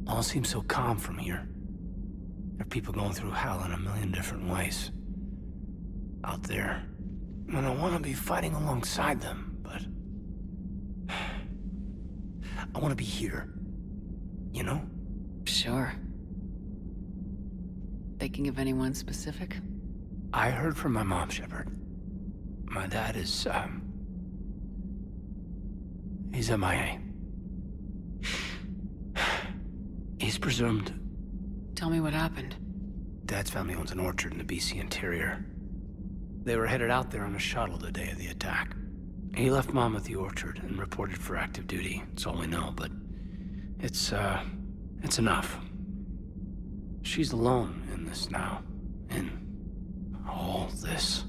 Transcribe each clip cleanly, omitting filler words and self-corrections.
All seems so calm from here. There are people going through hell in a million different ways. Out there. And I want to be fighting alongside them, but... I want to be here. You know? Sure. Thinking of anyone specific? I heard from my mom, Shepard. My dad is, he's MIA. He's presumed. Tell me what happened. Dad's family owns an orchard in the BC interior. They were headed out there on a shuttle the day of the attack. He left Mom at the orchard and reported for active duty. That's all we know, but it's enough. She's alone in this now. In all this.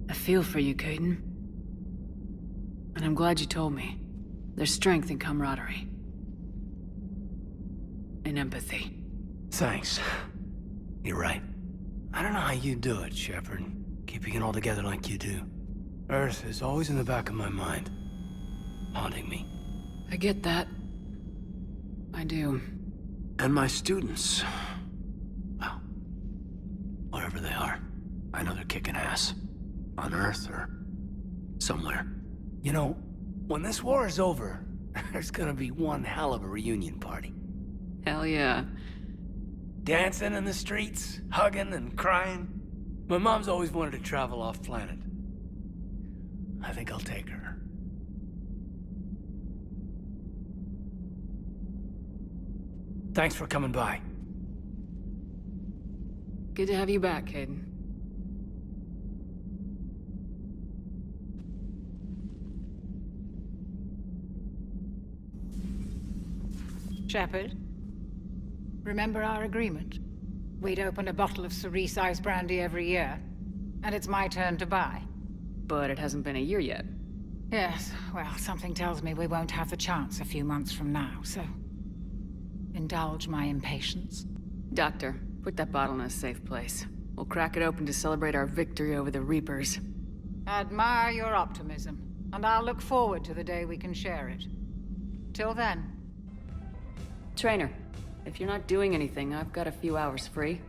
I feel for you, Kaidan. And I'm glad you told me. There's strength in camaraderie. In empathy. Thanks. You're right. I don't know how you do it, Shepard. Keeping it all together like you do. Earth is always in the back of my mind. Haunting me. I get that. I do. And my students. Well, wherever they are. I know they're kicking ass. On Earth or somewhere. You know, when this war is over, there's gonna be one hell of a reunion party. Hell yeah. Dancing in the streets, hugging and crying. My mom's always wanted to travel off-planet. I think I'll take her. Thanks for coming by. Good to have you back, Kaidan. Shepard, remember our agreement? We'd open a bottle of cerise-sized brandy every year, and it's my turn to buy. But it hasn't been a year yet. Yes, well, something tells me we won't have the chance a few months from now, so... indulge my impatience. Doctor, put that bottle in a safe place. We'll crack it open to celebrate our victory over the Reapers. Admire your optimism, and I'll look forward to the day we can share it. Till then... Traynor, if you're not doing anything, I've got a few hours free.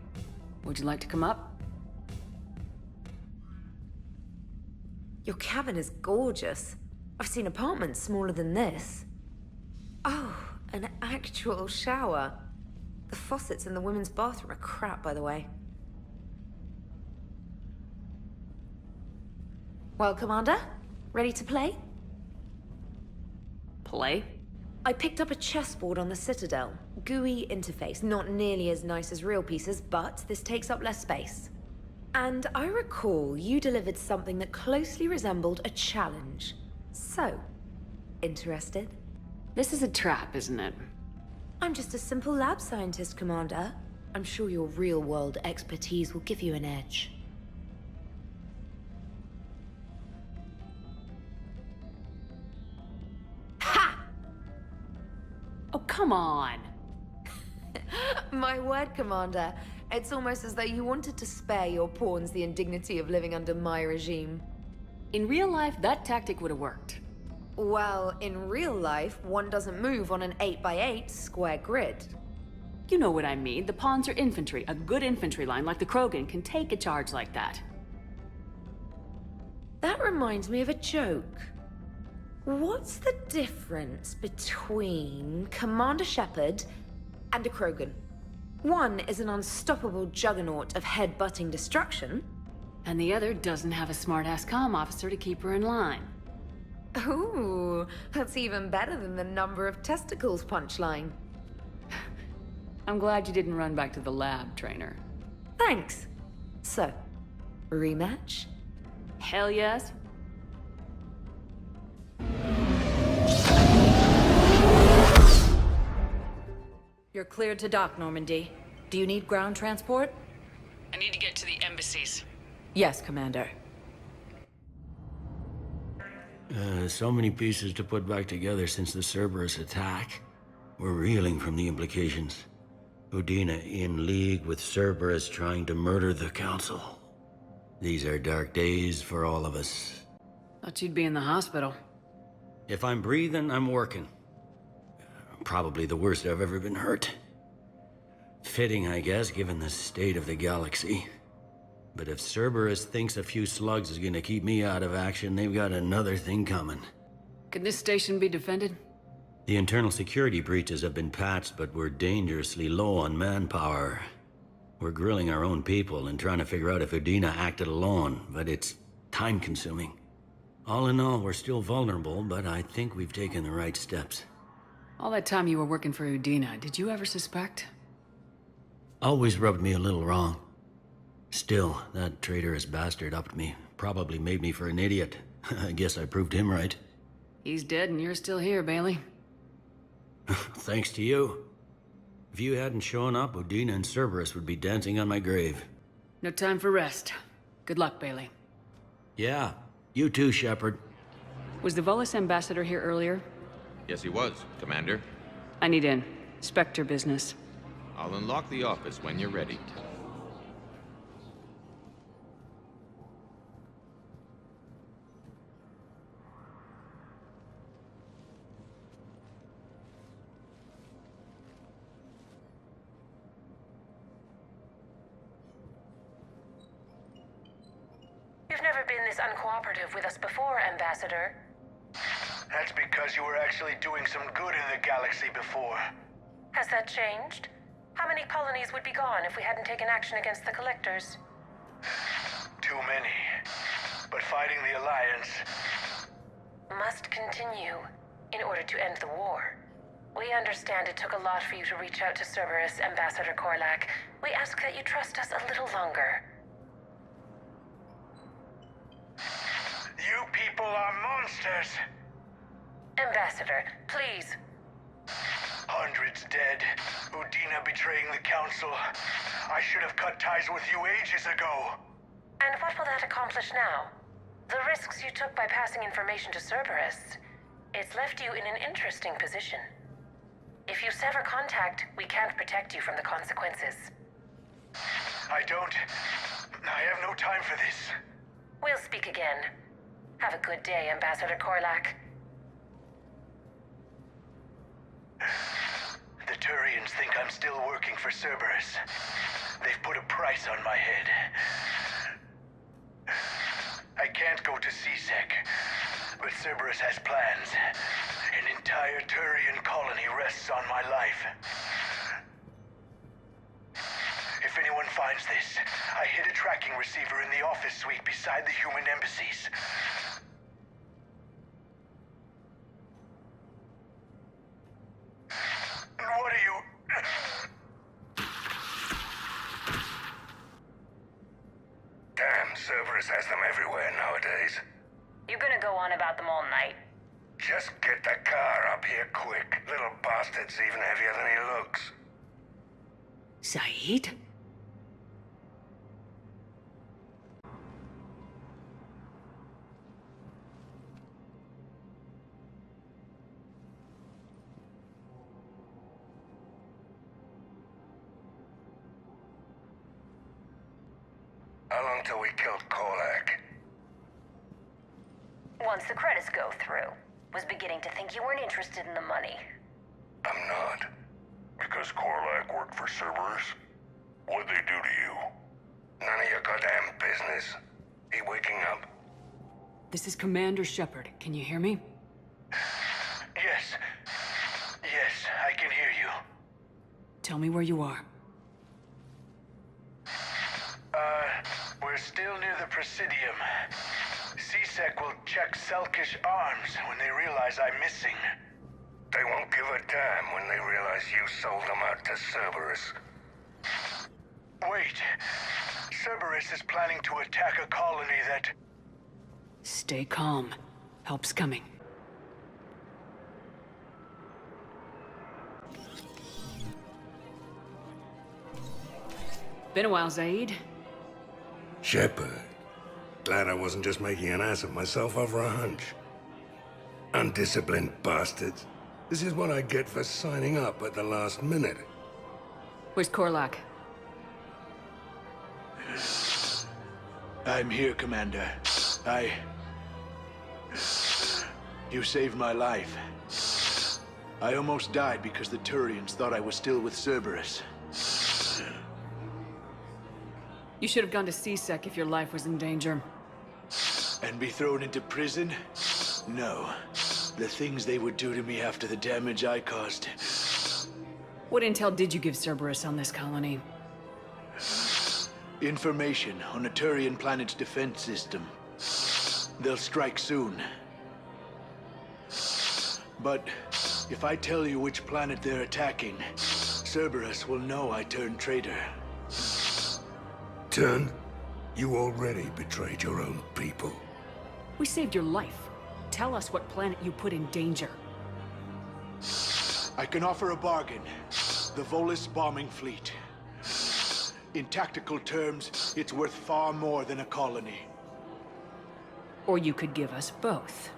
Would you like to come up? Your cabin is gorgeous. I've seen apartments smaller than this. Oh, an actual shower. The faucets in the women's bathroom are crap, by the way. Well, Commander, ready to play? Play? I picked up a chessboard on the Citadel. GUI interface, not nearly as nice as real pieces, but this takes up less space. And I recall you delivered something that closely resembled a challenge. So, interested? This is a trap, isn't it? I'm just a simple lab scientist, Commander. I'm sure your real-world expertise will give you an edge. Ha! Oh, come on! My word, Commander. It's almost as though you wanted to spare your pawns the indignity of living under my regime. In real life, that tactic would have worked. Well, in real life, one doesn't move on an 8x8 square grid. You know what I mean. The pawns are infantry. A good infantry line like the Krogan can take a charge like that. That reminds me of a joke. What's the difference between Commander Shepard and a Krogan? One is an unstoppable juggernaut of head-butting destruction. And the other doesn't have a smart-ass comm officer to keep her in line. Ooh, that's even better than the number of testicles punchline. I'm glad you didn't run back to the lab, Traynor. Thanks. So, rematch? Hell yes. You're cleared to dock, Normandy. Do you need ground transport? I need to get to the embassies. Yes, Commander. So many pieces to put back together since the Cerberus attack. We're reeling from the implications. Udina in league with Cerberus trying to murder the Council. These are dark days for all of us. Thought you'd be in the hospital. If I'm breathing, I'm working. Probably the worst I've ever been hurt. Fitting, I guess, given the state of the galaxy. But if Cerberus thinks a few slugs is gonna keep me out of action, they've got another thing coming. Can this station be defended? The internal security breaches have been patched, but we're dangerously low on manpower. We're grilling our own people and trying to figure out if Udina acted alone, but it's time-consuming. All in all, we're still vulnerable, but I think we've taken the right steps. All that time you were working for Udina, did you ever suspect? Always rubbed me a little wrong. Still, that traitorous bastard upped me. Probably made me for an idiot. I guess I proved him right. He's dead and you're still here, Bailey. Thanks to you. If you hadn't shown up, Udina and Cerberus would be dancing on my grave. No time for rest. Good luck, Bailey. Yeah, you too, Shepard. Was the Volus ambassador here earlier? Yes, he was, Commander. I need in. Spectre business. I'll unlock the office when you're ready. You've never been this uncooperative with us before, Ambassador. That's because you were actually doing some good in the galaxy before. Has that changed? How many colonies would be gone if we hadn't taken action against the Collectors? Too many. But fighting the Alliance... must continue in order to end the war. We understand it took a lot for you to reach out to Cerberus, Ambassador Korlak. We ask that you trust us a little longer. You people are monsters! Ambassador, please. Hundreds dead. Udina betraying the Council. I should have cut ties with you ages ago. And what will that accomplish now? The risks you took by passing information to Cerberus, it's left you in an interesting position. If you sever contact, we can't protect you from the consequences. I have no time for this. We'll speak again. Have a good day, Ambassador Korlak. The Turians think I'm still working for Cerberus. They've put a price on my head. I can't go to C-Sec, but Cerberus has plans. An entire Turian colony rests on my life. If anyone finds this, I hid a tracking receiver in the office suite beside the human embassies. What are you... Damn, Cerberus has them everywhere nowadays. You gonna go on about them all night? Just get the car up here quick. Little bastard's even heavier than he looks. Saeed? How long till we killed Korlak? Once the credits go through. Was beginning to think you weren't interested in the money. I'm not. Because Korlak worked for Cerberus? What'd they do to you? None of your goddamn business. He waking up? This is Commander Shepard. Can you hear me? Yes. Yes, I can hear you. Tell me where you are. We're still near the Presidium. C-Sec will check Selkish arms when they realize I'm missing. They won't give a damn when they realize you sold them out to Cerberus. Wait. Cerberus is planning to attack a colony that... Stay calm. Help's coming. Been a while, Zaid. Shepard. Glad I wasn't just making an ass of myself over a hunch. Undisciplined bastards. This is what I get for signing up at the last minute. Where's Korlak? I'm here, Commander. You saved my life. I almost died because the Turians thought I was still with Cerberus. You should have gone to CSEC if your life was in danger. And be thrown into prison? No. The things they would do to me after the damage I caused. What intel did you give Cerberus on this colony? Information on a Turian planet's defense system. They'll strike soon. But if I tell you which planet they're attacking, Cerberus will know I turned traitor. Turn? You already betrayed your own people. We saved your life. Tell us what planet you put in danger. I can offer a bargain. The Volus bombing fleet. In tactical terms, it's worth far more than a colony. Or you could give us both.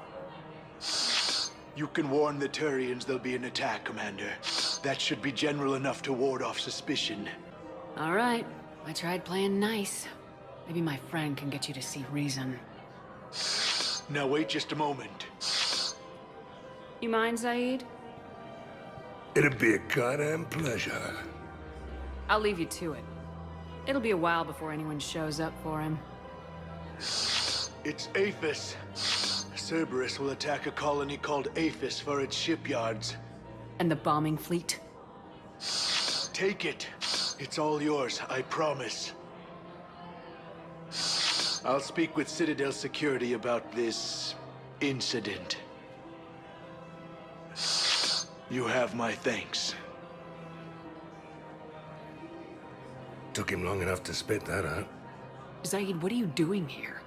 You can warn the Turians there'll be an attack, Commander. That should be general enough to ward off suspicion. All right. I tried playing nice. Maybe my friend can get you to see reason. Now wait just a moment. You mind, Zaid? It'd be a goddamn pleasure. I'll leave you to it. It'll be a while before anyone shows up for him. It's Aphis. Cerberus will attack a colony called Aphis for its shipyards. And the bombing fleet? Take it. It's all yours, I promise. I'll speak with Citadel security about this incident. You have my thanks. Took him long enough to spit that out. Zaid, what are you doing here?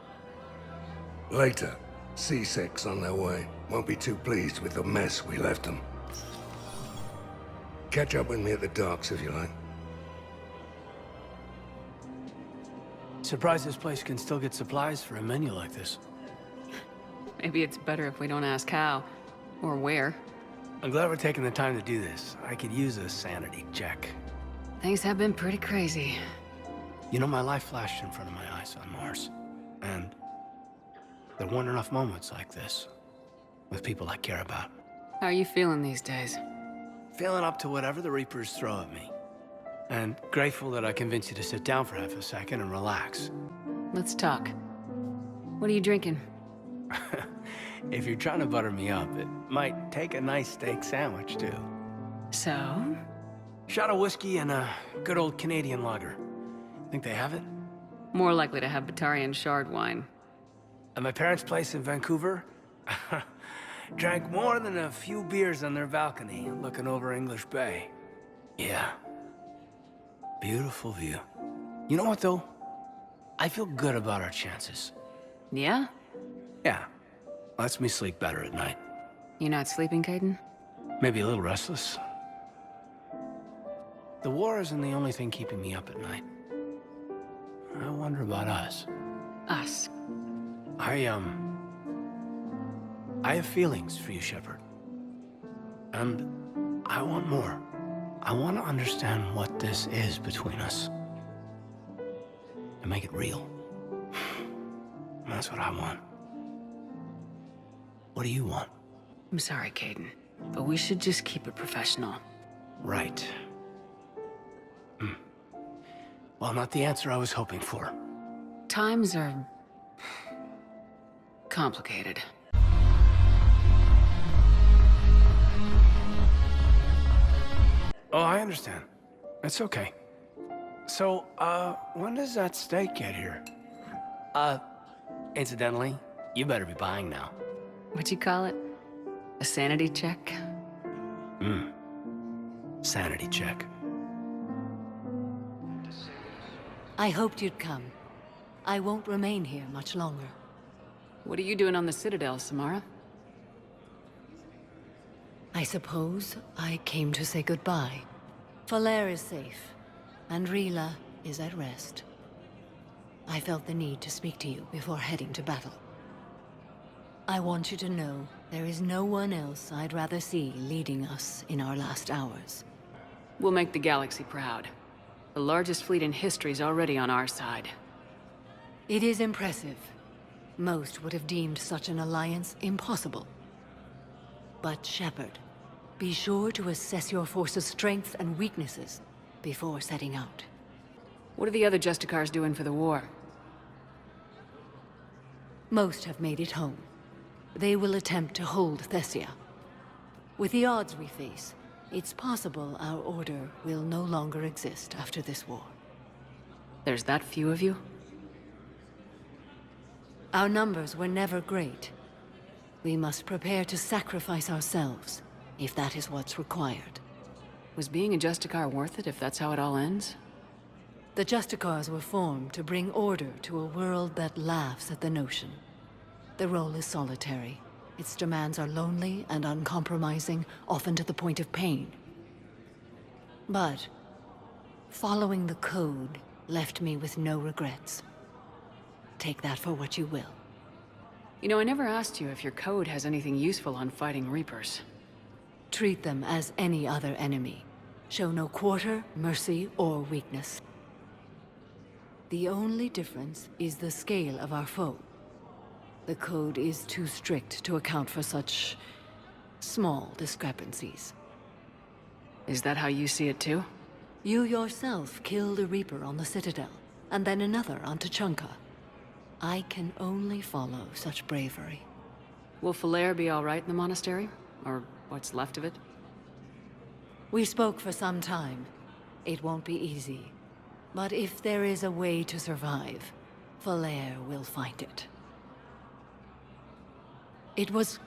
Later, C6 on their way. Won't be too pleased with the mess we left them. Catch up with me at the docks if you like. Surprised this place can still get supplies for a menu like this. Maybe it's better if we don't ask how. Or where. I'm glad we're taking the time to do this. I could use a sanity check. Things have been pretty crazy. You know, my life flashed in front of my eyes on Mars. And there weren't enough moments like this. With people I care about. How are you feeling these days? Feeling up to whatever the Reapers throw at me. And grateful that I convinced you to sit down for half a second and relax. Let's talk. What are you drinking? If you're trying to butter me up, it might take a nice steak sandwich, too. So? Shot of whiskey and a good old Canadian lager. Think they have it? More likely to have Batarian shard wine. At my parents' place in Vancouver, drank more than a few beers on their balcony, looking over English Bay. Yeah. Beautiful view. You know what, though? I feel good about our chances. Yeah? Yeah. Lets me sleep better at night. You not sleeping, Kaidan? Maybe a little restless. The war isn't the only thing keeping me up at night. I wonder about us. Us? I have feelings for you, Shepard. And I want more. I want to understand what this is between us. And make it real. That's what I want. What do you want? I'm sorry, Kaidan, but we should just keep it professional. Right. Well, not the answer I was hoping for. Times are complicated. Oh, I understand. It's okay. So, when does that steak get here? Incidentally, you better be buying now. What'd you call it? A sanity check? Sanity check. I hoped you'd come. I won't remain here much longer. What are you doing on the Citadel, Samara? I suppose I came to say goodbye. Falair is safe, and Rila is at rest. I felt the need to speak to you before heading to battle. I want you to know there is no one else I'd rather see leading us in our last hours. We'll make the galaxy proud. The largest fleet in history is already on our side. It is impressive. Most would have deemed such an alliance impossible. But Shepard, be sure to assess your force's strengths and weaknesses before setting out. What are the other Justicars doing for the war? Most have made it home. They will attempt to hold Thessia. With the odds we face, it's possible our order will no longer exist after this war. There's that few of you? Our numbers were never great. We must prepare to sacrifice ourselves, if that is what's required. Was being a Justicar worth it if that's how it all ends? The Justicars were formed to bring order to a world that laughs at the notion. The role is solitary. Its demands are lonely and uncompromising, often to the point of pain. But following the code left me with no regrets. Take that for what you will. You know, I never asked you if your code has anything useful on fighting Reapers. Treat them as any other enemy. Show no quarter, mercy, or weakness. The only difference is the scale of our foe. The code is too strict to account for such small discrepancies. Is that how you see it too? You yourself killed a Reaper on the Citadel, and then another on Tuchanka. I can only follow such bravery. Will Falair be all right in the monastery? Or what's left of it? We spoke for some time. It won't be easy. But if there is a way to survive, Falair will find it. It was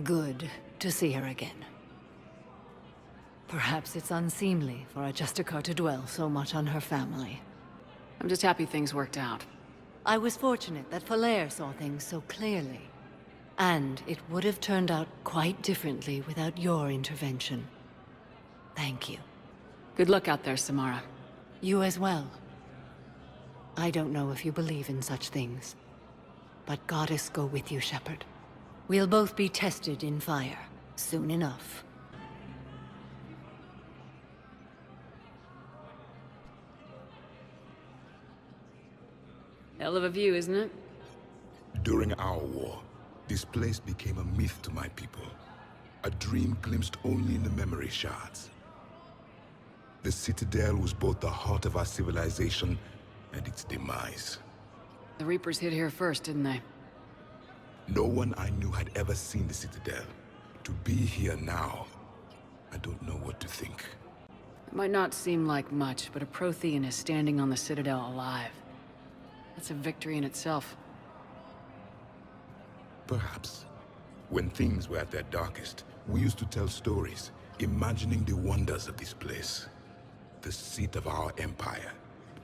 good to see her again. Perhaps it's unseemly for a Justicar to dwell so much on her family. I'm just happy things worked out. I was fortunate that Falair saw things so clearly. And it would have turned out quite differently without your intervention. Thank you. Good luck out there, Samara. You as well. I don't know if you believe in such things, but Goddess go with you, Shepard. We'll both be tested in fire, soon enough. Hell of a view, isn't it? During our war, this place became a myth to my people. A dream glimpsed only in the memory shards. The Citadel was both the heart of our civilization and its demise. The Reapers hit here first, didn't they? No one I knew had ever seen the Citadel. To be here now, I don't know what to think. It might not seem like much, but a Prothean is standing on the Citadel alive. That's a victory in itself. Perhaps. When things were at their darkest, we used to tell stories, imagining the wonders of this place. The seat of our empire.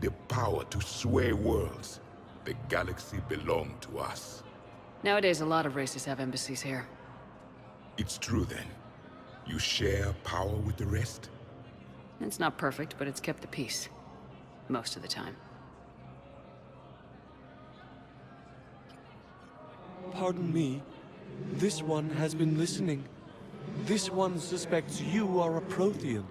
The power to sway worlds. The galaxy belonged to us. Nowadays, a lot of races have embassies here. It's true then. You share power with the rest? It's not perfect, but it's kept the peace. Most of the time. Pardon me. This one has been listening. This one suspects you are a Prothean.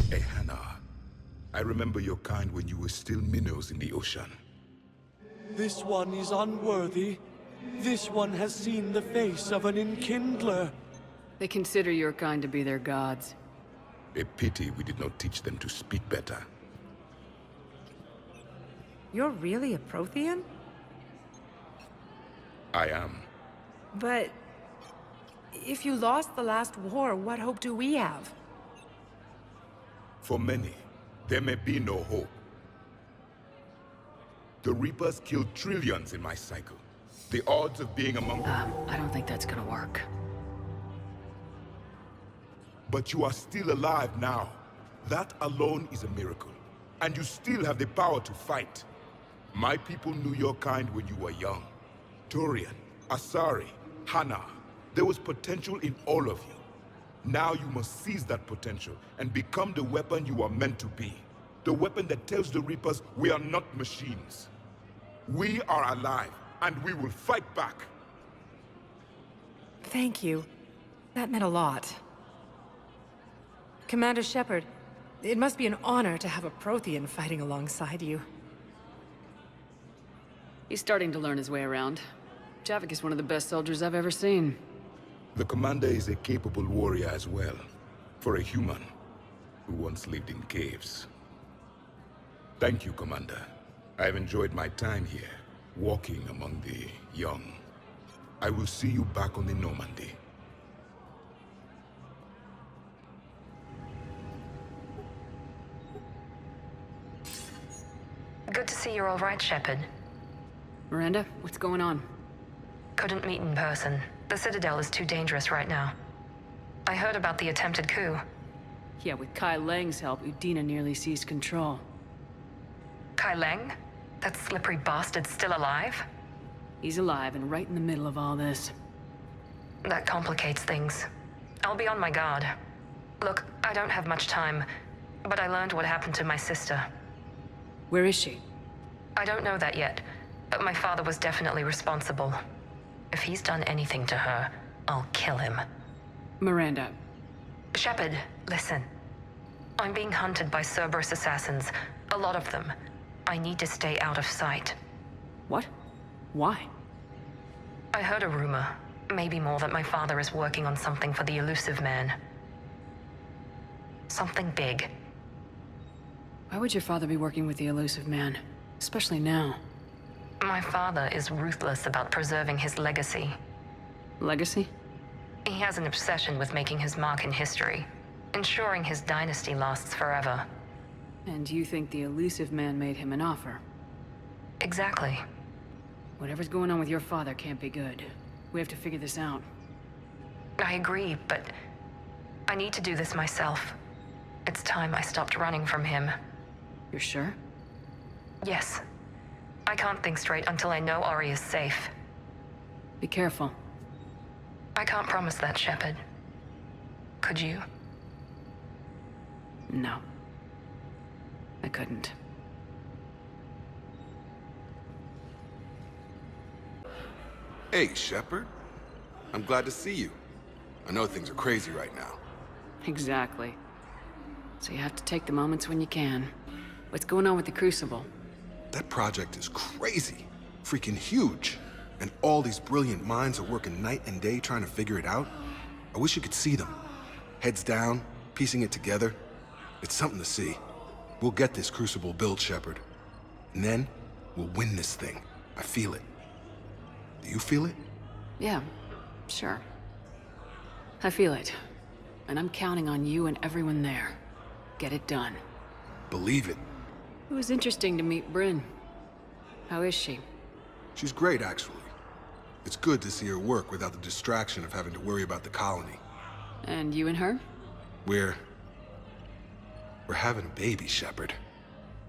Hey, Hannah. I remember your kind when you were still minnows in the ocean. This one is unworthy. This one has seen the face of an enkindler. They consider your kind to be their gods. A pity we did not teach them to speak better. You're really a Prothean? I am. But if you lost the last war, what hope do we have? For many, there may be no hope. The Reapers killed trillions in my cycle. The odds of being among them... I don't think that's gonna work. But you are still alive now. That alone is a miracle. And you still have the power to fight. My people knew your kind when you were young. Turian, Asari, Hannah. There was potential in all of you. Now you must seize that potential and become the weapon you are meant to be. The weapon that tells the Reapers we are not machines. We are alive, and we will fight back. Thank you. That meant a lot. Commander Shepard, it must be an honor to have a Prothean fighting alongside you. He's starting to learn his way around. Javik is one of the best soldiers I've ever seen. The commander is a capable warrior as well, for a human who once lived in caves. Thank you, Commander. I've enjoyed my time here, walking among the young. I will see you back on the Normandy. Good to see you're all right, Shepard. Miranda, what's going on? Couldn't meet in person. The Citadel is too dangerous right now. I heard about the attempted coup. Yeah, with Kai Lang's help, Udina nearly seized control. Kai Lang? That slippery bastard's still alive? He's alive and right in the middle of all this. That complicates things. I'll be on my guard. Look, I don't have much time, but I learned what happened to my sister. Where is she? I don't know that yet, but my father was definitely responsible. If he's done anything to her, I'll kill him. Miranda. Shepard, listen. I'm being hunted by Cerberus assassins. A lot of them. I need to stay out of sight. What? Why? I heard a rumor, maybe more, that my father is working on something for the Elusive Man. Something big. Why would your father be working with the Elusive Man? Especially now. My father is ruthless about preserving his legacy. Legacy? He has an obsession with making his mark in history, ensuring his dynasty lasts forever. And you think the Elusive Man made him an offer? Exactly. Whatever's going on with your father can't be good. We have to figure this out. I agree, but I need to do this myself. It's time I stopped running from him. You're sure? Yes. I can't think straight until I know Ori is safe. Be careful. I can't promise that, Shepard. Could you? No. I couldn't. Hey, Shepard. I'm glad to see you. I know things are crazy right now. Exactly. So you have to take the moments when you can. What's going on with the Crucible? That project is crazy. Freaking huge. And all these brilliant minds are working night and day trying to figure it out. I wish you could see them. Heads down, piecing it together. It's something to see. We'll get this Crucible built, Shepard. And then, we'll win this thing. I feel it. Do you feel it? Yeah, sure. I feel it. And I'm counting on you and everyone there. Get it done. Believe it. It was interesting to meet Bryn. How is she? She's great, actually. It's good to see her work without the distraction of having to worry about the colony. And you and her? We're having a baby, Shepard.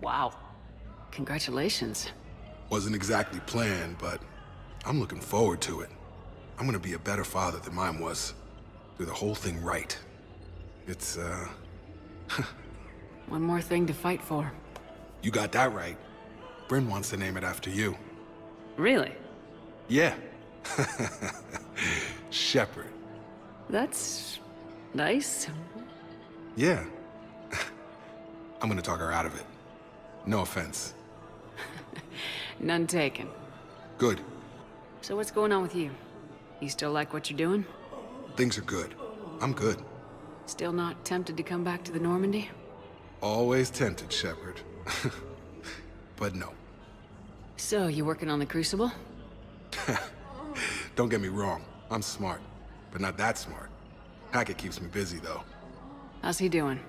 Wow. Congratulations. Wasn't exactly planned, but I'm looking forward to it. I'm gonna be a better father than mine was. Do the whole thing right. It's, One more thing to fight for. You got that right. Bryn wants to name it after you. Really? Yeah. Shepard. That's nice. Yeah. I'm gonna talk her out of it. No offense. None taken. Good. So what's going on with you? You still like what you're doing? Things are good. I'm good. Still not tempted to come back to the Normandy? Always tempted, Shepard. But no. So, you working on the Crucible? Don't get me wrong. I'm smart. But not that smart. Hackett keeps me busy, though. How's he doing?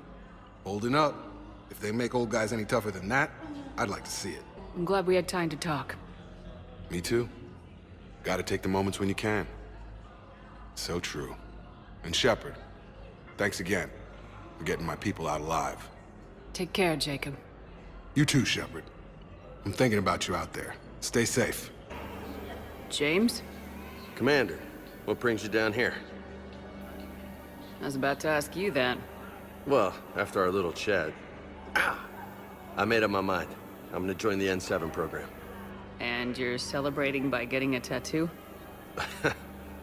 Holding up. If they make old guys any tougher than that, I'd like to see it. I'm glad we had time to talk. Me too. Gotta take the moments when you can. So true. And Shepard, thanks again for getting my people out alive. Take care, Jacob. You too, Shepard. I'm thinking about you out there. Stay safe. James? Commander, what brings you down here? I was about to ask you that. Well, after our little chat, I made up my mind. I'm gonna join the N7 program. And you're celebrating by getting a tattoo?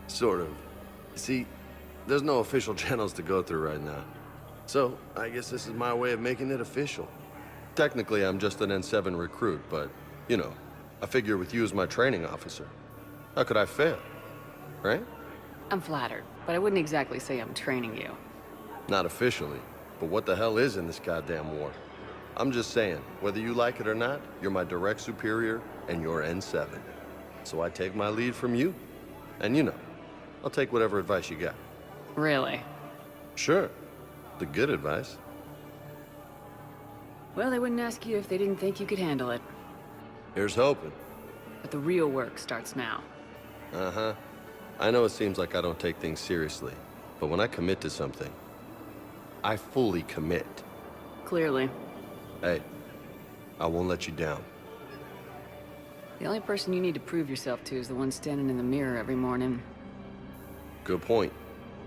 Sort of. You see, there's no official channels to go through right now. So, I guess this is my way of making it official. Technically, I'm just an N7 recruit, but, you know, I figure with you as my training officer, how could I fail? Right? I'm flattered, but I wouldn't exactly say I'm training you. Not officially, but what the hell is in this goddamn war? I'm just saying, whether you like it or not, you're my direct superior, and you're N7. So I take my lead from you. And you know, I'll take whatever advice you got. Really? Sure. The good advice. Well, they wouldn't ask you if they didn't think you could handle it. Here's hoping. But the real work starts now. Uh-huh. I know it seems like I don't take things seriously, but when I commit to something, I fully commit. Clearly. Hey, I won't let you down. The only person you need to prove yourself to is the one standing in the mirror every morning. Good point.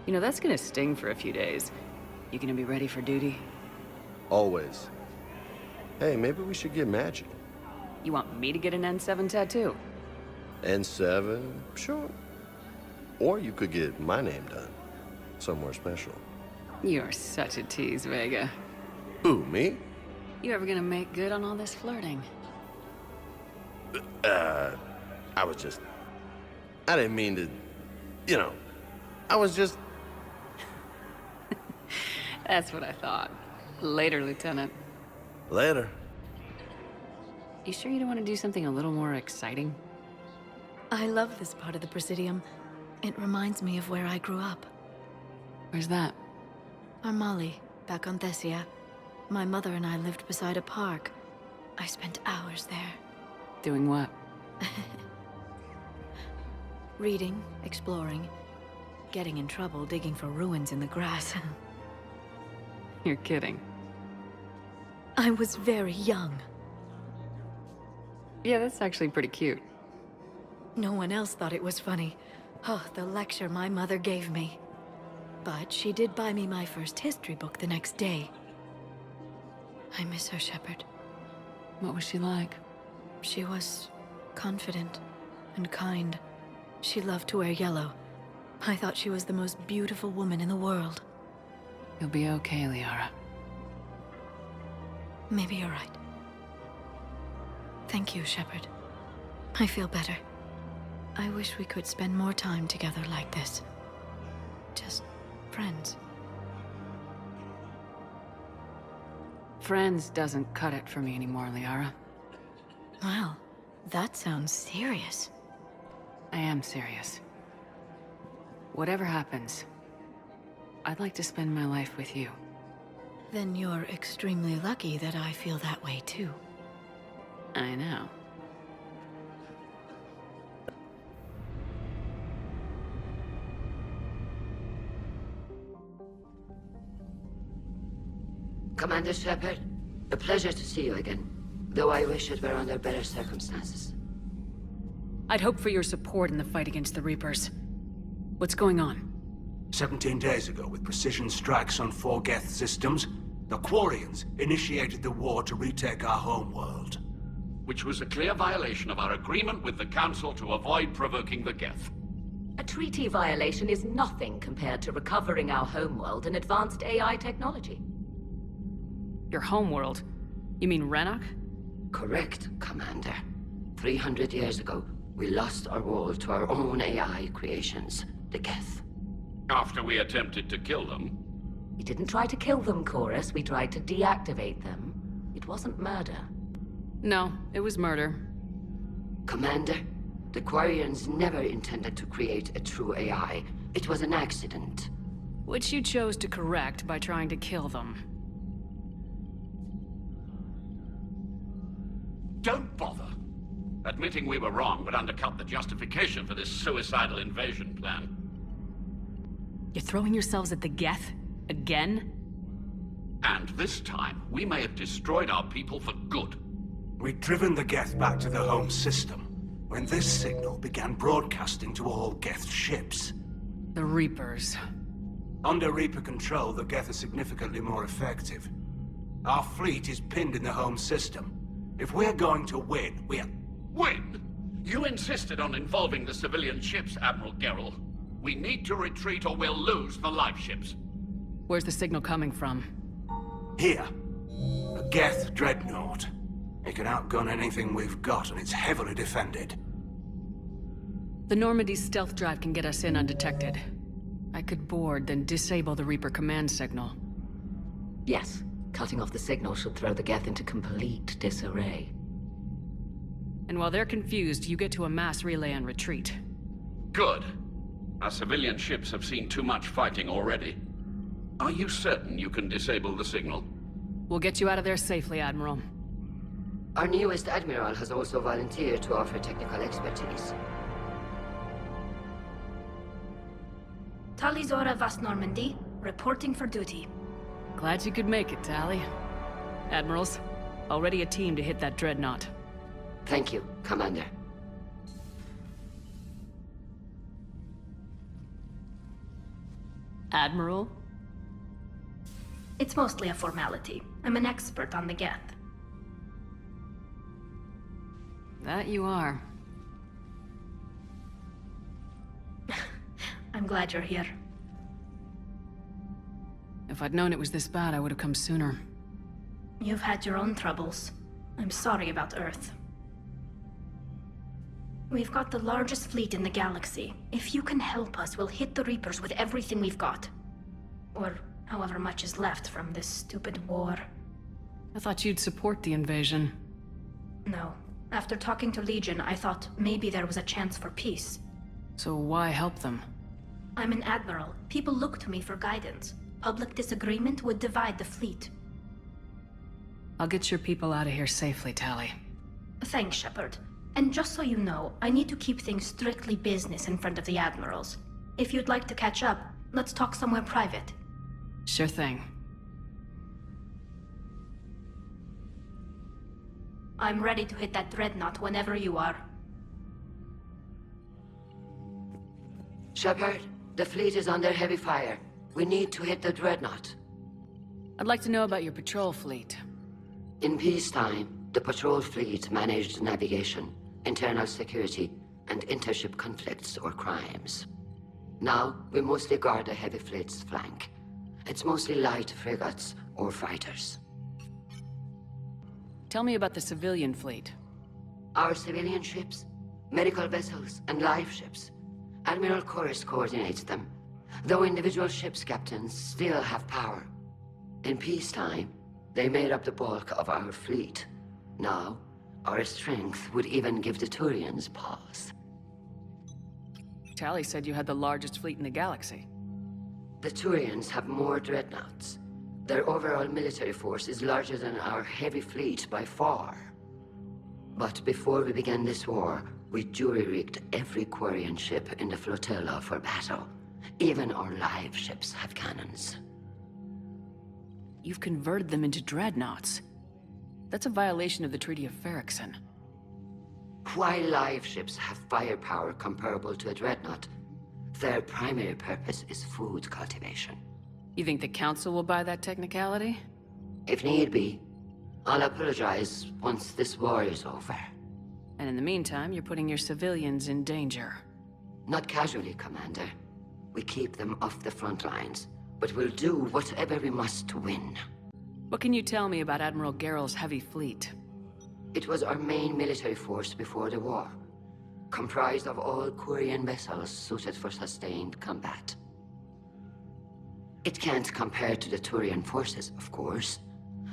You know, that's gonna sting for a few days. You gonna be ready for duty? Always. Hey, maybe we should get matching. You want me to get an N7 tattoo? N7? Sure. Or you could get my name done. Somewhere special. You're such a tease, Vega. Who, me? You ever gonna make good on all this flirting? I didn't mean to, you know, I was just... That's what I thought. Later, Lieutenant. Later. You sure you don't want to do something a little more exciting? I love this part of the Presidium. It reminds me of where I grew up. Where's that? Armali, back on Thessia. My mother and I lived beside a park. I spent hours there. Doing what? Reading, exploring, getting in trouble digging for ruins in the grass. You're kidding. I was very young. Yeah, that's actually pretty cute. No one else thought it was funny. Oh, the lecture my mother gave me. But she did buy me my first history book the next day. I miss her, Shepard. What was she like? She was confident and kind. She loved to wear yellow. I thought she was the most beautiful woman in the world. You'll be okay, Liara. Maybe you're right. Thank you, Shepard. I feel better. I wish we could spend more time together like this. Just friends. Friends doesn't cut it for me anymore, Liara. Wow, that sounds serious. I am serious. Whatever happens, I'd like to spend my life with you. Then you're extremely lucky that I feel that way too. I know. Commander Shepard, a pleasure to see you again, though I wish it were under better circumstances. I'd hoped for your support in the fight against the Reapers. What's going on? 17 days ago, with precision strikes on 4 Geth systems, the Quarians initiated the war to retake our homeworld. Which was a clear violation of our agreement with the Council to avoid provoking the Geth. A treaty violation is nothing compared to recovering our homeworld and advanced AI technology. Your homeworld? You mean Rannoch? Correct, Commander. 300 years ago, we lost our world to our own AI creations, the Geth. After we attempted to kill them? We didn't try to kill them, Chorus. We tried to deactivate them. It wasn't murder. No, it was murder. Commander, the Quarians never intended to create a true AI. It was an accident. Which you chose to correct by trying to kill them. Don't bother. Admitting we were wrong would undercut the justification for this suicidal invasion plan. You're throwing yourselves at the Geth? Again? And this time, we may have destroyed our people for good. We'd driven the Geth back to the home system, when this signal began broadcasting to all Geth ships. The Reapers. Under Reaper control, the Geth are significantly more effective. Our fleet is pinned in the home system. If we're going to win, we're... Win? You insisted on involving the civilian ships, Admiral Gerrel. We need to retreat or we'll lose the live ships. Where's the signal coming from? Here. A Geth Dreadnaught. It can outgun anything we've got, and it's heavily defended. The Normandy's stealth drive can get us in undetected. I could board, then disable the Reaper command signal. Yes, cutting off the signal should throw the Geth into complete disarray. And while they're confused, you get to a mass relay and retreat. Good. Our civilian ships have seen too much fighting already. Are you certain you can disable the signal? We'll get you out of there safely, Admiral. Our newest Admiral has also volunteered to offer technical expertise. Tali Zora Vas Normandy, reporting for duty. Glad you could make it, Tali. Admirals, already a team to hit that Dreadnaught. Thank you, Commander. Admiral? It's mostly a formality. I'm an expert on the Geth. That you are. I'm glad you're here. If I'd known it was this bad, I would have come sooner. You've had your own troubles. I'm sorry about Earth. We've got the largest fleet in the galaxy. If you can help us, we'll hit the Reapers with everything we've got. Or however much is left from this stupid war. I thought you'd support the invasion. No. After talking to Legion, I thought maybe there was a chance for peace. So why help them? I'm an admiral. People look to me for guidance. Public disagreement would divide the fleet. I'll get your people out of here safely, Tali. Thanks, Shepard. And just so you know, I need to keep things strictly business in front of the admirals. If you'd like to catch up, let's talk somewhere private. Sure thing. I'm ready to hit that Dreadnaught whenever you are. Shepard, the fleet is under heavy fire. We need to hit the Dreadnaught. I'd like to know about your patrol fleet. In peacetime, the patrol fleet managed navigation, internal security, and intership conflicts or crimes. Now, we mostly guard the heavy fleet's flank. It's mostly light frigates or fighters. Tell me about the civilian fleet. Our civilian ships, medical vessels, and life ships. Admiral Chorus coordinates them, though individual ships' captains still have power. In peacetime, they made up the bulk of our fleet. Now, our strength would even give the Turians pause. Tali said you had the largest fleet in the galaxy. The Turians have more dreadnoughts. Their overall military force is larger than our heavy fleet by far. But before we began this war, we jury-rigged every Quarian ship in the flotilla for battle. Even our live ships have cannons. You've converted them into dreadnoughts. That's a violation of the Treaty of Ferrixon. While live ships have firepower comparable to a dreadnought, their primary purpose is food cultivation. You think the Council will buy that technicality? If need be, I'll apologize once this war is over. And in the meantime, you're putting your civilians in danger. Not casually, Commander. We keep them off the front lines, but we'll do whatever we must to win. What can you tell me about Admiral Geral's heavy fleet? It was our main military force before the war, comprised of all Quarian vessels suited for sustained combat. It can't compare to the Turian forces, of course,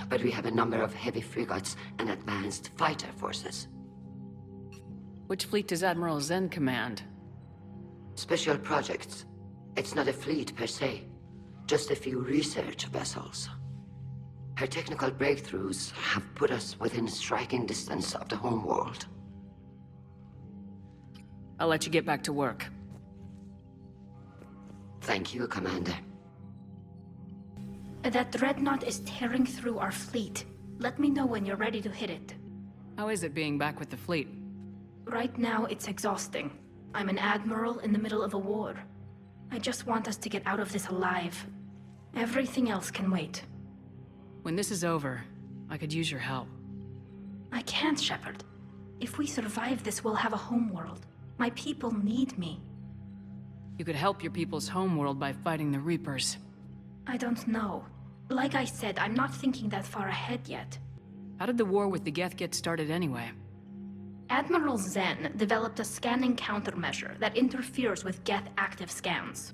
but we have a number of heavy frigates and advanced fighter forces. Which fleet does Admiral Zen command? Special projects. It's not a fleet per se, just a few research vessels. Her technical breakthroughs have put us within striking distance of the homeworld. I'll let you get back to work. Thank you, Commander. That Dreadnought is tearing through our fleet. Let me know when you're ready to hit it. How is it being back with the fleet? Right now, it's exhausting. I'm an admiral in the middle of a war. I just want us to get out of this alive. Everything else can wait. When this is over, I could use your help. I can't, Shepard. If we survive this, we'll have a homeworld. My people need me. You could help your people's homeworld by fighting the Reapers. I don't know. Like I said, I'm not thinking that far ahead yet. How did the war with the Geth get started anyway? Admiral Zen developed a scanning countermeasure that interferes with Geth active scans.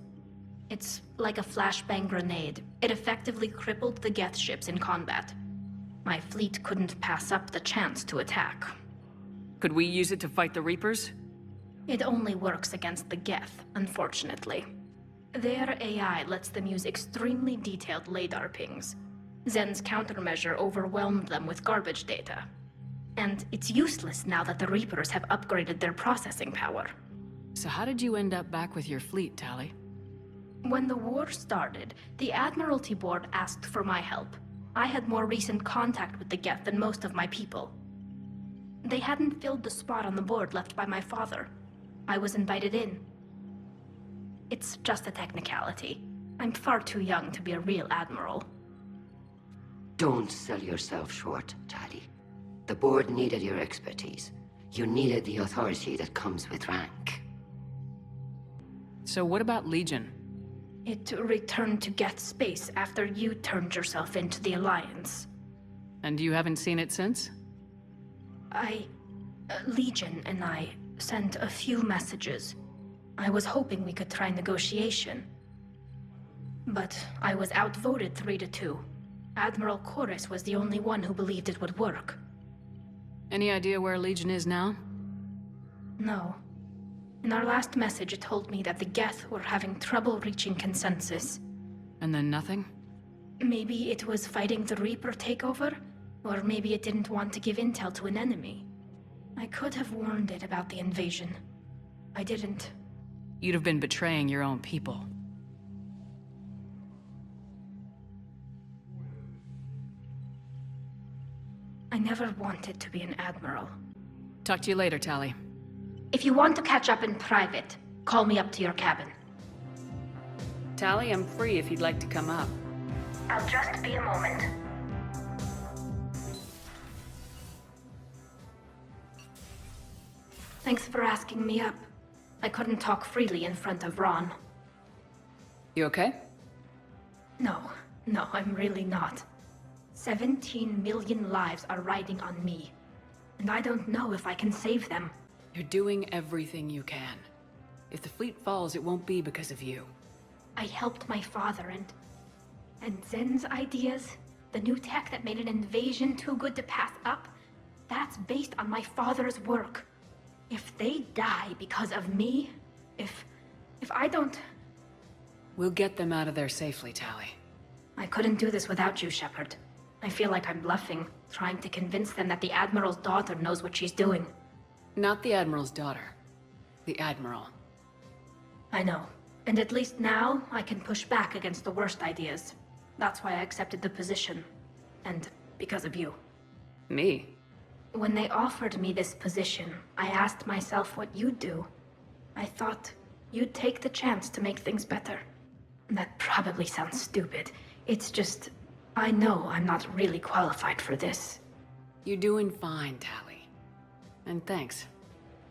It's like a flashbang grenade. It effectively crippled the Geth ships in combat. My fleet couldn't pass up the chance to attack. Could we use it to fight the Reapers? It only works against the Geth, unfortunately. Their AI lets them use extremely detailed LADAR pings. Zen's countermeasure overwhelmed them with garbage data. And it's useless now that the Reapers have upgraded their processing power. So how did you end up back with your fleet, Tali? When the war started, the Admiralty Board asked for my help. I had more recent contact with the Geth than most of my people. They hadn't filled the spot on the board left by my father. I was invited in. It's just a technicality. I'm far too young to be a real admiral. Don't sell yourself short, Tali. The board needed your expertise. You needed the authority that comes with rank. So what about Legion? It returned to Geth space after you turned yourself into the Alliance. And you haven't seen it since? Legion and I sent a few messages. I was hoping we could try negotiation. But I was outvoted 3-2. Admiral Chorus was the only one who believed it would work. Any idea where Legion is now? No. In our last message, it told me that the Geth were having trouble reaching consensus. And then nothing? Maybe it was fighting the Reaper takeover, or maybe it didn't want to give intel to an enemy. I could have warned it about the invasion. I didn't. You'd have been betraying your own people. I never wanted to be an admiral. Talk to you later, Tali. If you want to catch up in private, call me up to your cabin. Tali, I'm free if you'd like to come up. I'll just be a moment. Thanks for asking me up. I couldn't talk freely in front of Raan. You okay? No, I'm really not. 17 million lives are riding on me, and I don't know if I can save them. You're doing everything you can. If the fleet falls, it won't be because of you. I helped my father and Zen's ideas, the new tech that made an invasion too good to pass up, that's based on my father's work. If they die because of me, if I don't... We'll get them out of there safely, Tali. I couldn't do this without you, Shepard. I feel like I'm bluffing, trying to convince them that the Admiral's daughter knows what she's doing. Not the Admiral's daughter. The Admiral. I know. And at least now, I can push back against the worst ideas. That's why I accepted the position. And because of you. Me? When they offered me this position, I asked myself what you'd do. I thought you'd take the chance to make things better. That probably sounds stupid. It's just, I know I'm not really qualified for this. You're doing fine, Tali. And thanks.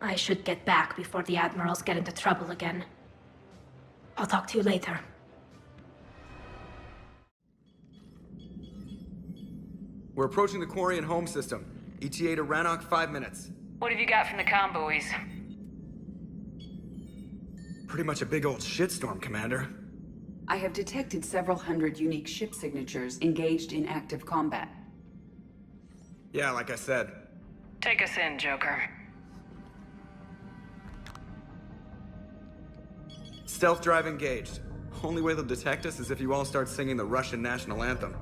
I should get back before the Admirals get into trouble again. I'll talk to you later. We're approaching the Quarian home system. ETA to Rannoch, 5 minutes. What have you got from the comm buoys? Pretty much a big old shitstorm, Commander. I have detected several hundred unique ship signatures engaged in active combat. Yeah, like I said. Take us in, Joker. Stealth drive engaged. Only way they'll detect us is if you all start singing the Russian national anthem.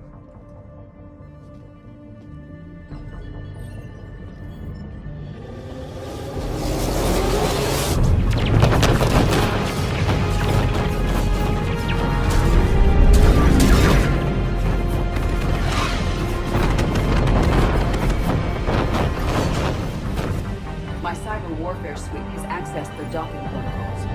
My cyber warfare suite has accessed their docking protocols.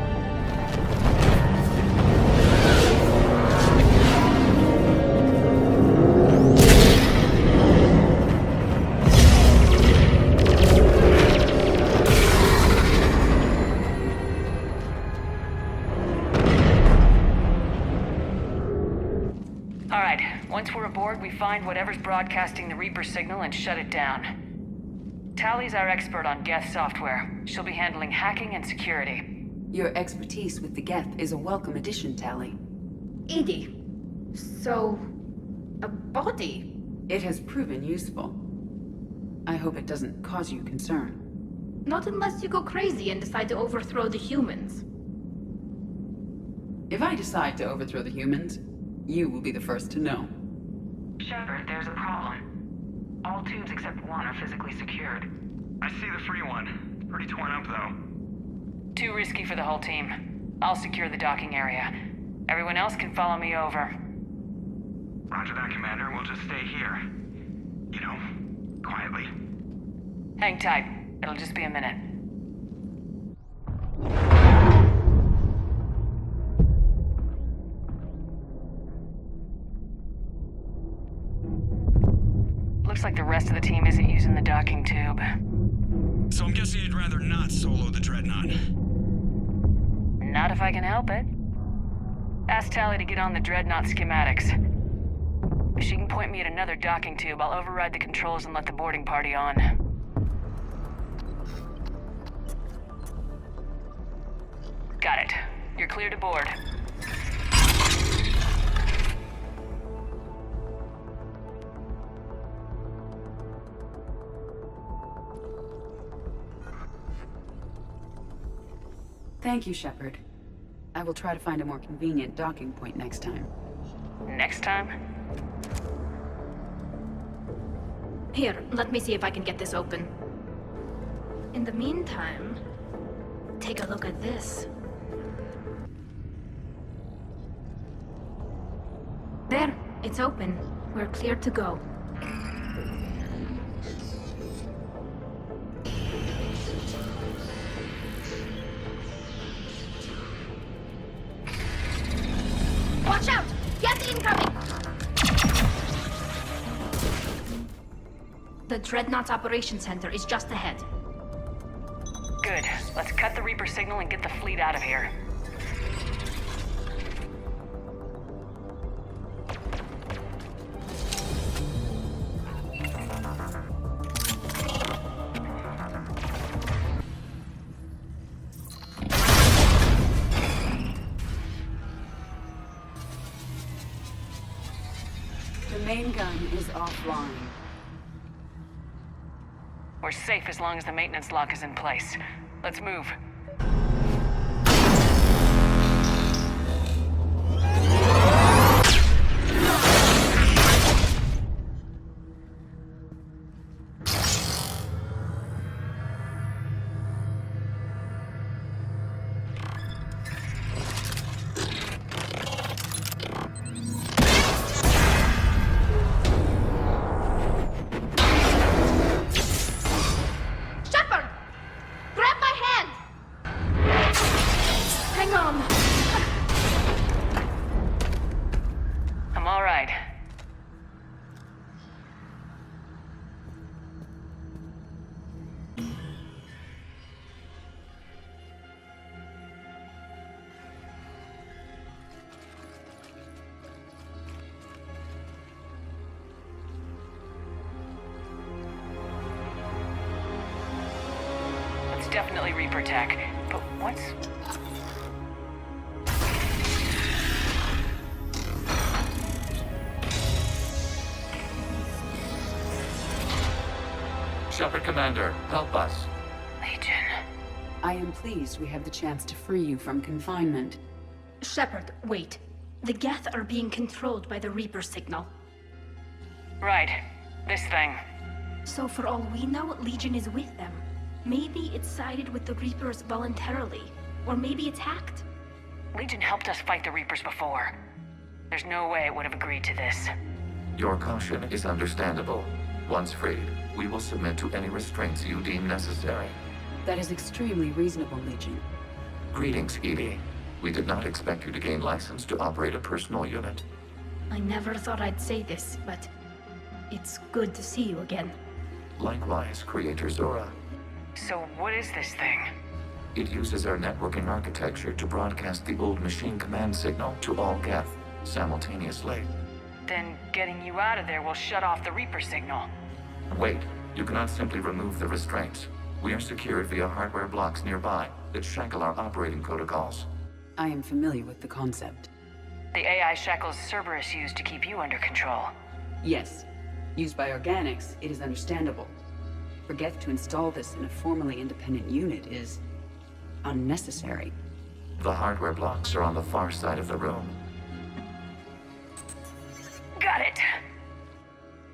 All right, once we're aboard, we find whatever's broadcasting the Reaper signal and shut it down. Tali's our expert on Geth software. She'll be handling hacking and security. Your expertise with the Geth is a welcome addition, Tali. Edie. So... a body? It has proven useful. I hope it doesn't cause you concern. Not unless you go crazy and decide to overthrow the humans. If I decide to overthrow the humans, you will be the first to know. Shepard, there's a problem. All tubes except one are physically secured. I see the free one. It's pretty torn up, though. Too risky for the whole team. I'll secure the docking area. Everyone else can follow me over. Roger that, Commander. We'll just stay here. You know, quietly. Hang tight. It'll just be a minute. Looks like the rest of the team isn't using the docking tube. So I'm guessing you'd rather not solo the Dreadnaught. Not if I can help it. Ask Tali to get on the Dreadnaught schematics. If she can point me at another docking tube, I'll override the controls and let the boarding party on. Got it. You're clear to board. Thank you, Shepard. I will try to find a more convenient docking point next time. Next time? Here, let me see if I can get this open. In the meantime, take a look at this. There, it's open. We're clear to go. Watch out! Geth incoming! The Dreadnought Operations Center is just ahead. Good. Let's cut the Reaper signal and get the fleet out of here. The main gun is offline. We're safe as long as the maintenance lock is in place. Let's move. Definitely Reaper tech, but what's... Shepard, Commander, help us. Legion. I am pleased we have the chance to free you from confinement. Shepard, wait. The Geth are being controlled by the Reaper signal. Right. This thing. So for all we know, Legion is with them. Maybe it sided with the Reapers voluntarily, or maybe it's hacked. Legion helped us fight the Reapers before. There's no way it would have agreed to this. Your caution is understandable. Once freed, we will submit to any restraints you deem necessary. That is extremely reasonable, Legion. Greetings, Edie. We did not expect you to gain license to operate a personal unit. I never thought I'd say this, but it's good to see you again. Likewise, Creator Zora. So what is this thing? It uses our networking architecture to broadcast the old machine command signal to all Geth simultaneously. Then getting you out of there will shut off the Reaper signal. Wait, you cannot simply remove the restraints. We are secured via hardware blocks nearby that shackle our operating protocols. I am familiar with the concept. The AI shackles Cerberus used to keep you under control. Yes. Used by organics, it is understandable. For Geth to install this in a formally independent unit is unnecessary. The hardware blocks are on the far side of the room. Got it.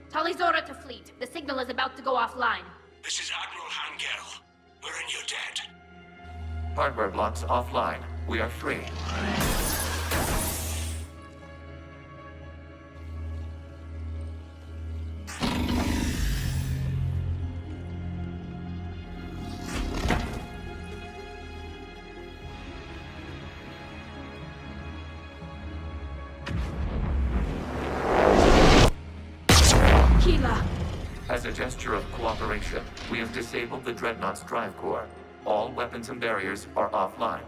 Tali Zora to fleet. The signal is about to go offline. This is Admiral Hangel. We're in your debt. Hardware blocks offline. We are free. As a gesture of cooperation, we have disabled the Dreadnaught's drive core. All weapons and barriers are offline.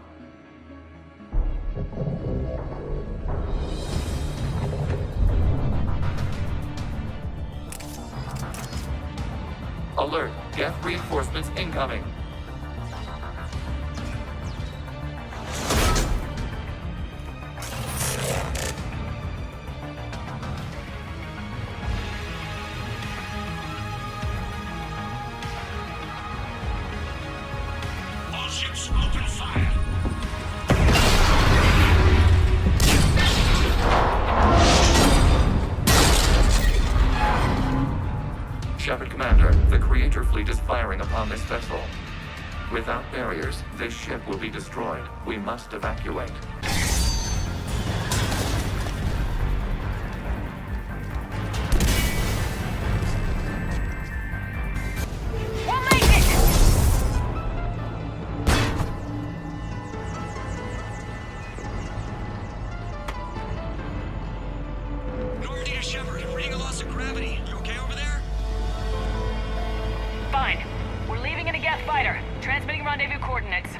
Alert! Geth reinforcements incoming! Shepard, Commander, the Creator fleet is firing upon this vessel. Without barriers, this ship will be destroyed. We must evacuate. We'll make it! Normandy to Shepard, reading a loss of gravity. You okay over there? Fine. We're leaving in a Geth fighter. Transmitting rendezvous coordinates.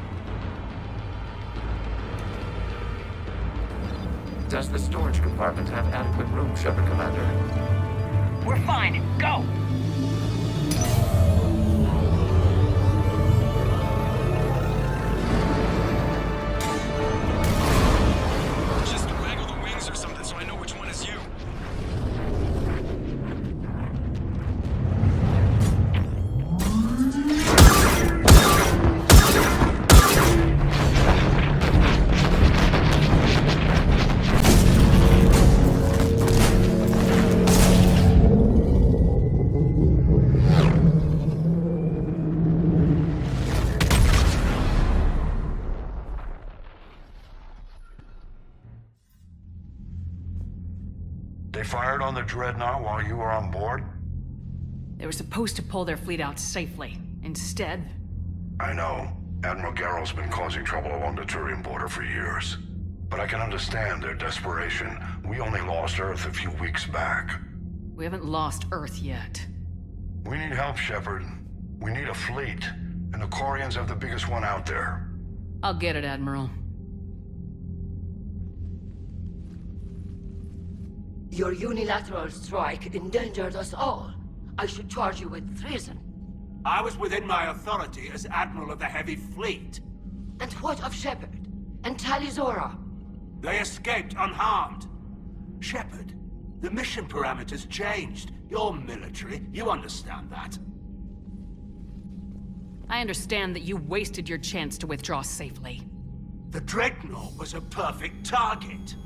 Does the storage compartment have adequate room, Shepard, Commander? We're fine. Go! Just waggle the wings or something so I know which one is you. They fired on the Dreadnought while you were on board? They were supposed to pull their fleet out safely. Instead... I know. Admiral Geralt's been causing trouble along the Turian border for years. But I can understand their desperation. We only lost Earth a few weeks back. We haven't lost Earth yet. We need help, Shepard. We need a fleet. And the Corians have the biggest one out there. I'll get it, Admiral. Your unilateral strike endangered us all. I should charge you with treason. I was within my authority as Admiral of the Heavy Fleet. And what of Shepard? And Tali Zora? They escaped unharmed. Shepard, the mission parameters changed. You're military, you understand that. I understand that you wasted your chance to withdraw safely. The Dreadnaught was a perfect target.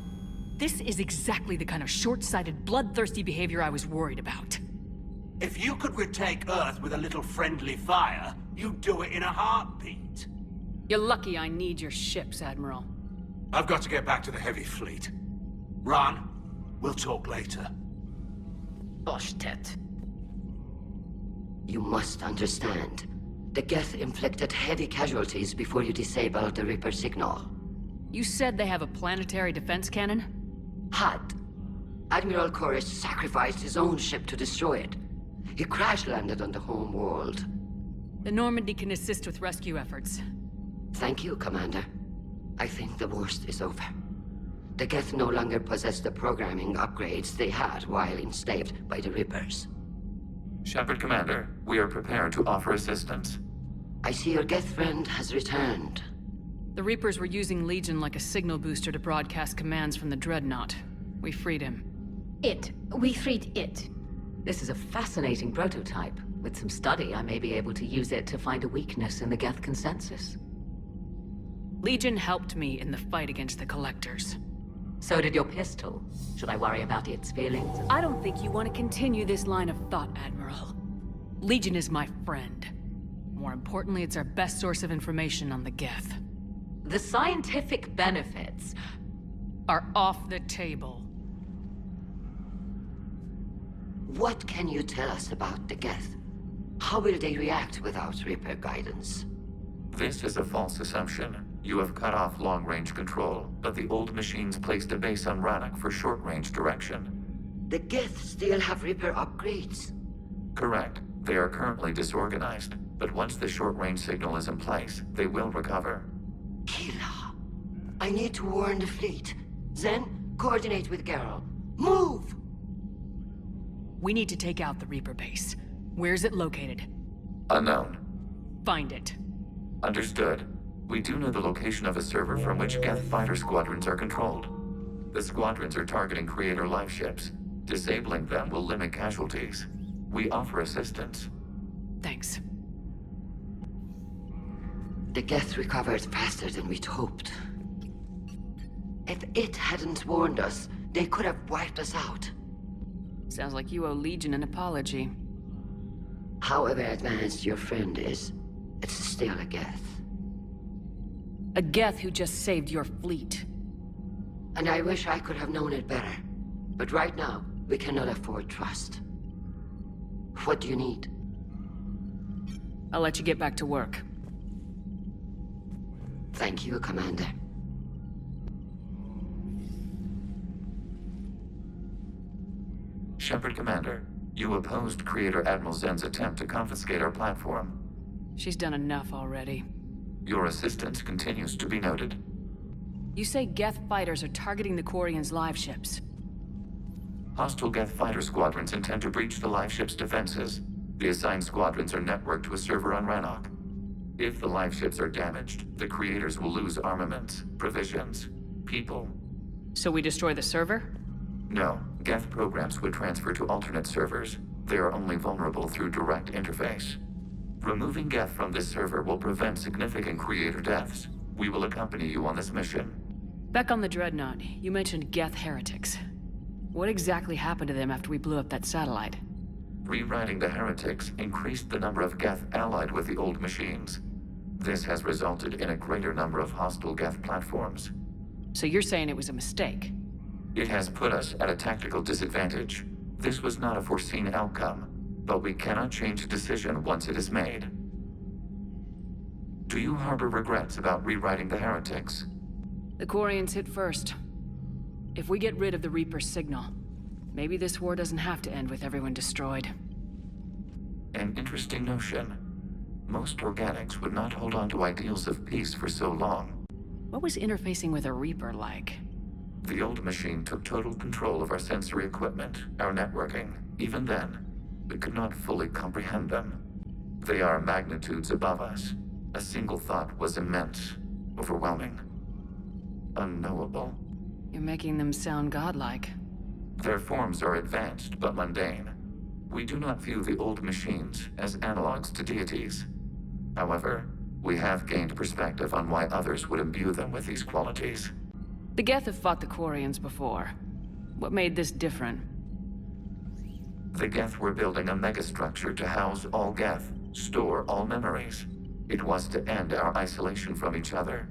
This is exactly the kind of short-sighted, bloodthirsty behavior I was worried about. If you could retake Earth with a little friendly fire, you'd do it in a heartbeat. You're lucky I need your ships, Admiral. I've got to get back to the Heavy Fleet. Raan, we'll talk later. Oshtet. You must understand. The Geth inflicted heavy casualties before you disabled the Reaper signal. You said they have a planetary defense cannon? Had. Admiral Chorus sacrificed his own ship to destroy it. He crash-landed on the home world. The Normandy can assist with rescue efforts. Thank you, Commander. I think the worst is over. The Geth no longer possess the programming upgrades they had while enslaved by the Reapers. Shepard, Commander, we are prepared to offer assistance. I see your Geth friend has returned. The Reapers were using Legion like a signal booster to broadcast commands from the Dreadnaught. We freed him. We freed it. This is a fascinating prototype. With some study, I may be able to use it to find a weakness in the Geth consensus. Legion helped me in the fight against the Collectors. So did your pistol. Should I worry about its feelings? I don't think you want to continue this line of thought, Admiral. Legion is my friend. More importantly, it's our best source of information on the Geth. The scientific benefits are off the table. What can you tell us about the Geth? How will they react without Reaper guidance? This is a false assumption. You have cut off long-range control, but the old machines placed a base on Raan for short-range direction. The Geth still have Reaper upgrades? Correct. They are currently disorganized, but once the short-range signal is in place, they will recover. Kila, I need to warn the fleet. Then, coordinate with Geralt. Move! We need to take out the Reaper base. Where's it located? Unknown. Find it. Understood. We do know the location of a server from which Geth fighter squadrons are controlled. The squadrons are targeting Creator life ships. Disabling them will limit casualties. We offer assistance. Thanks. The Geth recovered faster than we'd hoped. If it hadn't warned us, they could have wiped us out. Sounds like you owe Legion an apology. However advanced your friend is, it's still a Geth. A Geth who just saved your fleet. And I wish I could have known it better. But right now, we cannot afford trust. What do you need? I'll let you get back to work. Thank you, Commander. Shepard, Commander. You opposed Creator Admiral Zen's attempt to confiscate our platform. She's done enough already. Your assistance continues to be noted. You say Geth fighters are targeting the Quarians' live ships. Hostile Geth fighter squadrons intend to breach the live ship's defenses. The assigned squadrons are networked to a server on Raan. If the live ships are damaged, the Creators will lose armaments, provisions, people. So we destroy the server? No. Geth programs would transfer to alternate servers. They are only vulnerable through direct interface. Removing Geth from this server will prevent significant Creator deaths. We will accompany you on this mission. Back on the Dreadnought, you mentioned Geth heretics. What exactly happened to them after we blew up that satellite? Rewriting the heretics increased the number of Geth allied with the old machines. This has resulted in a greater number of hostile Geth platforms. So you're saying it was a mistake? It has put us at a tactical disadvantage. This was not a foreseen outcome, but we cannot change a decision once it is made. Do you harbor regrets about rewriting the heretics? The Quarians hit first. If we get rid of the Reaper's signal, maybe this war doesn't have to end with everyone destroyed. An interesting notion. Most organics would not hold on to ideals of peace for so long. What was interfacing with a Reaper like? The old machine took total control of our sensory equipment, our networking. Even then, we could not fully comprehend them. They are magnitudes above us. A single thought was immense, overwhelming, unknowable. You're making them sound godlike. Their forms are advanced but mundane. We do not view the old machines as analogs to deities. However, we have gained perspective on why others would imbue them with these qualities. The Geth have fought the Quarians before. What made this different? The Geth were building a megastructure to house all Geth, store all memories. It was to end our isolation from each other.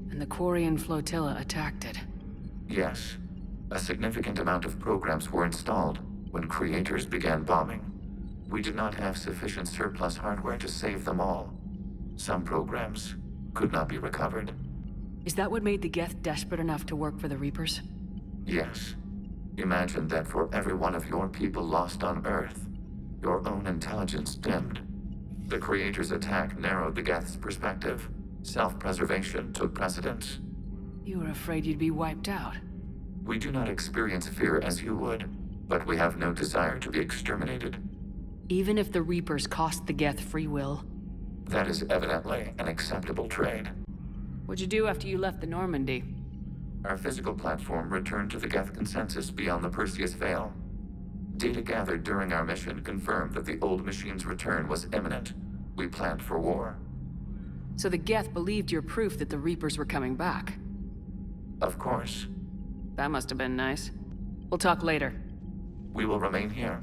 And the Quarian flotilla attacked it. Yes. A significant amount of programs were installed when Creators began bombing. We did not have sufficient surplus hardware to save them all. Some programs could not be recovered. Is that what made the Geth desperate enough to work for the Reapers? Yes. Imagine that for every one of your people lost on Earth, your own intelligence dimmed. The Creators' attack narrowed the Geth's perspective. Self-preservation took precedence. You were afraid you'd be wiped out. We do not experience fear as you would, but we have no desire to be exterminated. Even if the Reapers cost the Geth free will? That is evidently an acceptable trade. What'd you do after you left the Normandy? Our physical platform returned to the Geth consensus beyond the Perseus Veil. Data gathered during our mission confirmed that the old machine's return was imminent. We planned for war. So the Geth believed your proof that the Reapers were coming back? Of course. That must have been nice. We'll talk later. We will remain here.